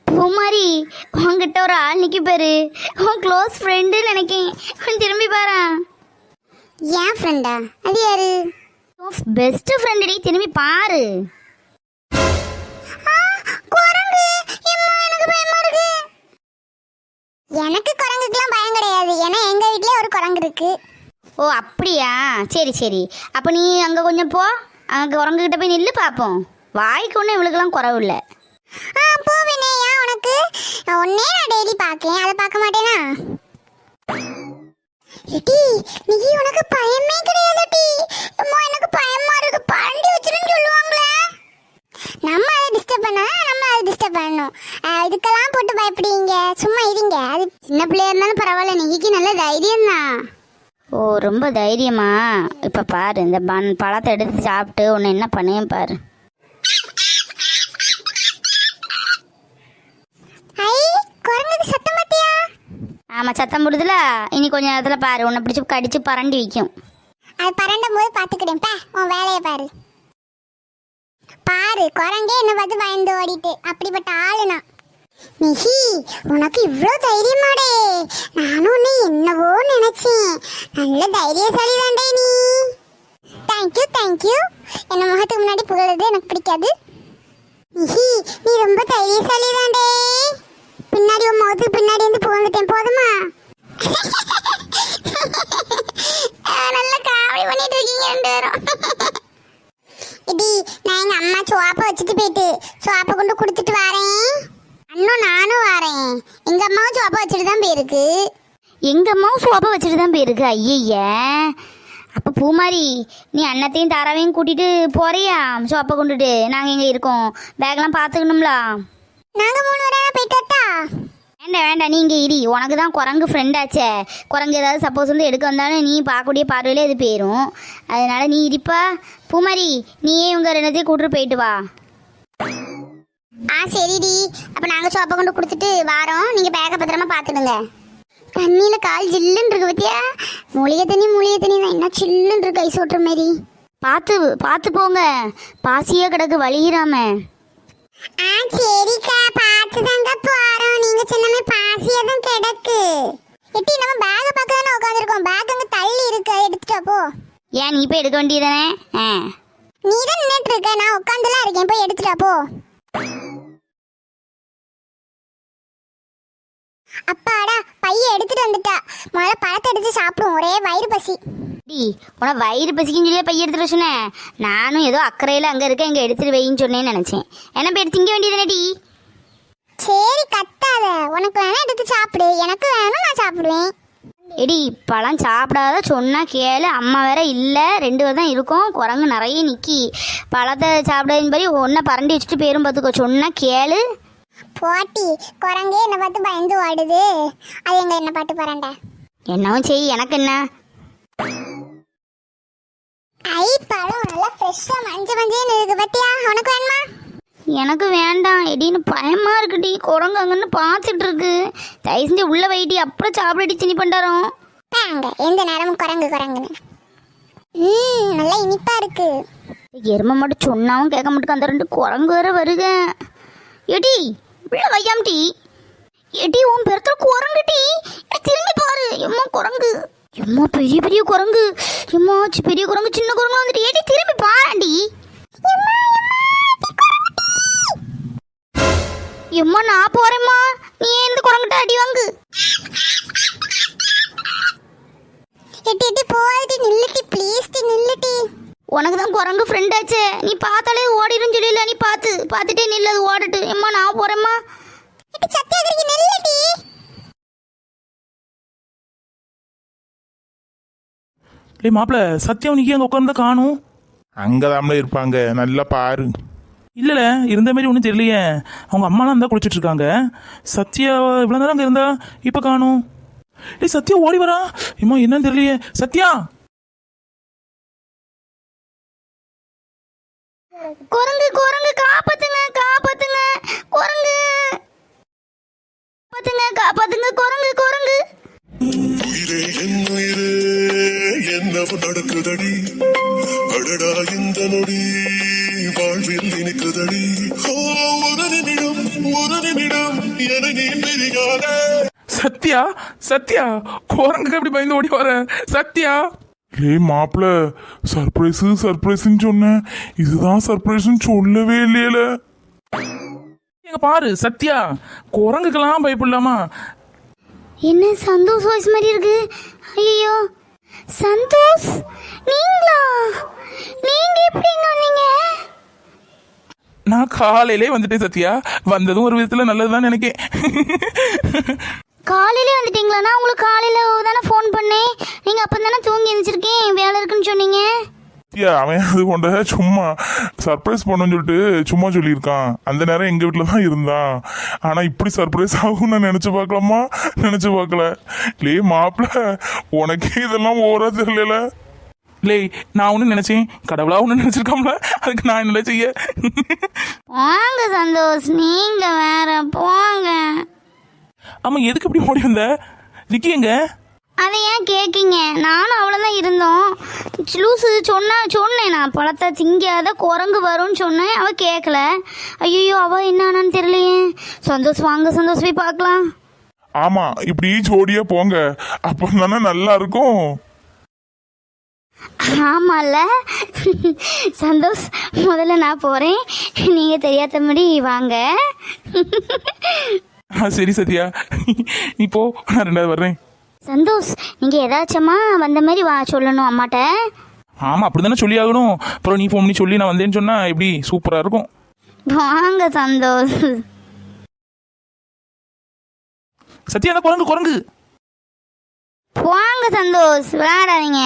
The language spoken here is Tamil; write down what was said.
பூமாரி, உன்கிட்ட ஒரு ஆள் நிற்கி பாரு. உன் க்ளோஸ் ஃப்ரெண்டுன்னு நினைக்கேன். கொஞ்சம் திரும்பி பாரு. ஏன் ஃப்ரெண்டா? அது யாரு? Best friend. திரும்பி பாரு. குரங்கு. எனக்கு பயமா இருக்கு. எனக்கு குரங்குக்கெல்லாம் பயம் கிடையாது. ஏன்னா எங்க வீட்லயே ஒரு குரங்கு இருக்கு. ஓ அப்படியா, சரி சரி. அப்போ நீ அங்கே கொஞ்சம் போ. அங்கே குரங்குகிட்ட போய் நில்லு பார்ப்போம். வாய்க்கு ஒன்றும் இவளுக்கெல்லாம் குறவு இல்லை. போவேனே. ஏன் உனக்கு? ஒன்னே நான் டெய்லி பார்க்கேன், அதை பார்க்க மாட்டேனா? எடி நீ உனக்கு பயமே கிடையாது டி. அம்மா எனக்கு பயமா இருக்கு. பரண்டி வச்சிருன்னு சொல்லுவாங்களே. நம்ம அதை டிஸ்டர்ப் பண்ணா நம்ம அதை டிஸ்டர்ப் பண்ணணும். இதுக்கெல்லாம் போட்டு பயப்படுவீங்க. சும்மா இருங்க. அது சின்ன பிள்ளையா இருந்தாலும் பரவாயில்ல. நீக்கு நல்ல தைரியம் தான். ஓ ரொம்ப தைரியமா? இப்போ பாரு, இந்த பழத்தை எடுத்து சாப்பிட்டு ஒன்று என்ன பண்ணுவேன் பாரு. குரங்குக்கு சத்தம் பார்த்தியா? ஆமாம், சத்தம் போடுதுல. இனி கொஞ்சம் நேரத்தில் பாரு, உன்னை பிடிச்சி கடிச்சு பரண்டி வைக்கும். அது பரண்டும் போது பார்த்துக்கிட்டேன். உன் வேலையை பாரு. பாரு, குரங்கே என்ன பார்த்து பயந்து ஓடிட்டு. அப்படிப்பட்ட ஆளுனா நிஹி. உனக்கு இவ்வளோ தைரியமாடே. நானும் உன்னை என்னவோ நினைச்சேன். நல்ல தைரியசாலி தாண்டே நீ. Thank you thank you. என்ன முகத்துக்கு முன்னாடி புகழுது எனக்கு பிடிக்காது. நிஹி நீ ரொம்ப தைரியசாலி தாண்டே. பின்னாடி உன் முகத்துக்கு பின்னாடி வந்து புகழ்ந்துட்டேன் போதுமா? நல்ல காவடி பண்ணிட்டு இருக்கீங்க ரெண்டு பேரும். இடி நான் எங்க அம்மா சோப்பை வச்சுட்டு போயிட்டு சோப்பை கொண்டு கொடுத்துட்டு வரேன். அண்ணன் நானும் வரேன். எங்க அம்மாவும் சோப்பை வச்சுட்டு தான் போயிருக்கு. எங்கள் அம்மாவும் சோப்பை வச்சுட்டு தான் போயிருக்கு. ஐய, அப்போ பூமாரி, நீ அண்ணத்தையும் தாராவையும் கூட்டிகிட்டு போறியா சோப்பை கொண்டுட்டு? நாங்கள் எங்கே இருக்கோம், பேக்லாம் பார்த்துக்கணும்ல. நாங்க 3 பேரா போயிட்டு வரட்டா? வேண்டாம் வேண்டாம், நீ இங்கே இடி. உனக்கு தான் குரங்கு ஃப்ரெண்டாச்சே. குரங்கு ஏதாவது சப்போஸ் வந்து எடுக்க வந்தாலும் நீ பார்க்கக்கூடிய பார்வையிலே அது போயிடும். அதனால நீ இருப்பா. பூமாரி, நீயே இவங்க ரெண்டத்தையும் கூட்டிட்டு போயிட்டு வா. சரிடி. அப்போ நாங்கள் சோப்பை கொண்டு கொடுத்துட்டு வாரோம். நீங்கள் பேக்கை பத்திரமா பார்த்துடுங்க. தண்ணியில் கால் ஜில்லுன்னு இருக்கு பத்தியா? மூலிகை தண்ணி தான். என்ன சில்லுன்னு இருக்கு, ஐஸ் ஓட்டுற மாதிரி. பார்த்து பார்த்து போங்க, பாசியே கிடக்கு வலிகிறாம. சரிக்கா, பார்த்து தாங்க போறோம். நீங்க சொன்னமே பாசியா தான் கிடக்கு. எட்டி நம்ம பேக பார்க்க தானே உட்காந்துருக்கோம். பேக் அங்கே தள்ளி இருக்கு, எடுத்துட்டா போ. ஏன் நீ போய் எடுக்க வேண்டியதானே? நீ தான் நின்றுட்டு இருக்க, நான் உட்காந்துலாம் இருக்கேன். போய் எடுத்துட்டா போ. அப்பாடா, பைய எடுத்துட்டு வந்துட்டா. முதல்ல பழத்தை எடுத்து சாப்பிடுவோம். ஒரே வயிறு பசி. டி, உனக்கு வயிறு பசிக்குன்னு சொல்லி பைய எடுத்துட்டு சொன்னேன். நானும் ஏதோ அக்கறையில் அங்கே இருக்க இங்கே எடுத்துட்டு வைன்னு சொன்னேன்னு நினச்சேன். என்ன போய் திங்க வேண்டியதானே டி? சரி கத்தாத. உனக்கு வேணா எடுத்து சாப்பிடு, எனக்கு வேணும், நான் சாப்பிடுவேன். எடி, பழம் சாப்பிடாத சொன்னா கேளு. அம்மா வேற இல்லை, 2 பேர் தான் இருக்கோம். குரங்கு நிறைய நிற்கி. பழத்தை சாப்பிடாதுன்னு படி ஒன்றை பரண்டி வச்சுட்டு பேரும் பார்த்துக்கோ. சொன்னா கேளு. போட்டி, குரங்கே என்னை பார்த்து பயந்து ஓடுது. அது எங்க என்ன பாட்டு பரண்ட. என்னவும் செய், எனக்கு என்ன. பழம் நல்லா ஃப்ரெஷ்ஷா மஞ்சேன்னு இருக்கு பத்தியா? உனக்கு வேணுமா? எனக்கு வேண்டாம் எடின்னு பயமா இருக்குடி. குரங்கு அங்கன்னு பார்த்துட்டு இருக்கு. தயவு செஞ்சு உள்ள வைட்டி, அப்புறம் சாப்பிடடி திணி பண்டாரோம். எந்த நேரமும் குரங்குன்னு. நல்லா இனிப்பா இருக்கு. எருமை மட்டும் சொன்னாவும் கேட்க மாட்டேங்க. அந்த 2 குரங்கு வேற வருக. எடி உள்ள வையாம் டி. எடி உன் பெருத்துல குரங்கு டி. திரும்பி பாரு. எம்மா குரங்கு, எம்மா பெரிய பெரிய குரங்கு. எம்மா பெரிய குரங்கு சின்ன குரங்கு வந்துட்டு. எடி திரும்பி பாராண்டி. எம்மா நான் போறேம்மா, நீ எந்த குரங்கிட்ட அடி வாங்கு. எட்டி போயிட்டு நில்லுட்டி, ப்ளீஸ் டி, நில்லுட்டி. உனக்கு தான் குரங்கு ஃப்ரெண்ட் ஆச்சே, நீ பார்த்தாலே ஓடிடும் சொல்லல. நீ பார்த்துட்டே நில்லு, அது ஓடட்டு. எம்மா நான் போறேம்மா. எட்டி சத்தியாகிரிக்கு நில்லுட்டி. மாப்பிள்ள, சத்தியம் நீங்க அங்கே உட்காந்து காணும். அங்கதாம்ல இருப்பாங்க, நல்லா பாரு. இல்லைல்ல, இருந்த மாதிரி ஒன்றும் தெரியலையே. அவங்க அம்மாலாம் இருந்தால் குளிச்சுட்டு இருக்காங்க. சத்யா இவ்வளோ நேரம் அங்கே இருந்தா, இப்போ காணும். சத்யா ஓடி வரா. இம்மா என்னன்னு தெரியலையே. சத்யா, குரங்கு குரங்கு காப்பாத்துங்க காப்பாத்துங்க. குரங்கு காப்பாத்துங்க குரங்கு குரங்கு. என்னவோ நடக்குதடி, அடடா இந்த நொடி வாழ்வில் இனிக்குதடி ஒரு நிமிடம் என நீ பிரியாத. சத்யா சத்யா குரங்குக்கு எப்படி பயந்து ஓடி வர சத்யா? லே மாப்பிள சர்ப்ரைஸ்ன்னு சொன்னேன், இதுதான் சர்ப்ரைஸ்ன்னு சொல்லவே இல்லையல. எங்க பாரு சத்யா, குரங்குக்கெல்லாம் பயப்படலாமா? என்ன சந்தோஷ் வாய்ஸ் மாதிரி இருக்கு. ஐயோ சந்தோஷ், நீங்களா? நீங்க எப்படிங்க வந்தீங்க? நான் காலையிலே வந்துட்டேன் சத்யா. வந்ததும் ஒரு விதத்துல நல்லதுதான் நினைக்கேன். காலையிலே வந்துட்டீங்களா? நான் உங்களுக்கு காலையில தானே ஃபோன் பண்ணேன். நீங்க அப்ப தானே தூங்கி எழுந்திருக்கேன், வேலை இருக்குன்னு சொன்னீங்க. அவன் அது கொண்ட சும்மா சர்ப்ரைஸ் பண்ணணும்னு சொல்லிட்டு சும்மா சொல்லியிருக்கான். அந்த நேரம் எங்க வீட்டில் தான் இருந்தான். ஆனா இப்படி சர்ப்ரைஸ் ஆகும் நான் நினைச்சு பார்க்கல. லே மாப்பிள, உனக்கே இதெல்லாம் ஓரா தெரியல. லே நான் ஒண்ணு நினைச்சேன், கடவுளா ஒண்ணு நினைச்சிருக்காம்ல, அதுக்கு நான் என்ன செய்ய? வாங்க சந்தோஷ், நீங்க வேற போங்க. ஆமா எதுக்கு இப்படி ஓடி வந்த? விக்கி எங்க? அதை ஏன் கேட்கீங்க? நானும் அவ்வளோதான் இருந்தோம். லூசு சொன்னேன் நான் பழத்தை திங்காத குரங்கு வரும்னு சொன்னேன். அவள் கேட்கல. ஐயோ அவள் என்ன ஆனான்னு தெரியலையே. சந்தோஷ் வாங்க சந்தோஷ் போய் பார்க்கலாம். ஆமா இப்படி ஜோடியா போங்க, அப்போ தானே நல்லா இருக்கும். ஆமால சந்தோஷ், முதல்ல நான் போகிறேன், நீங்கள் தெரியாதபடி வாங்க. சரி சத்யா, நீ போ, நான் ரெண்டாவது வர்றேன். சந்தோஷ், நீங்கள் ஏதாச்சமா வந்த மாதிரி சொல்லணும் அம்மாட்ட. ஆமா அப்படிதானே சொல்லி ஆகணும். அப்புறம் நீ ஃபோன் பண்ணி சொல்லி நான் வந்தேன்னு சொன்னா எப்படி சூப்பரா இருக்கும். வாங்க சந்தோஷ். சத்யா அந்த குரங்கு வாங்க சந்தோஷ், விளையாடாதீங்க.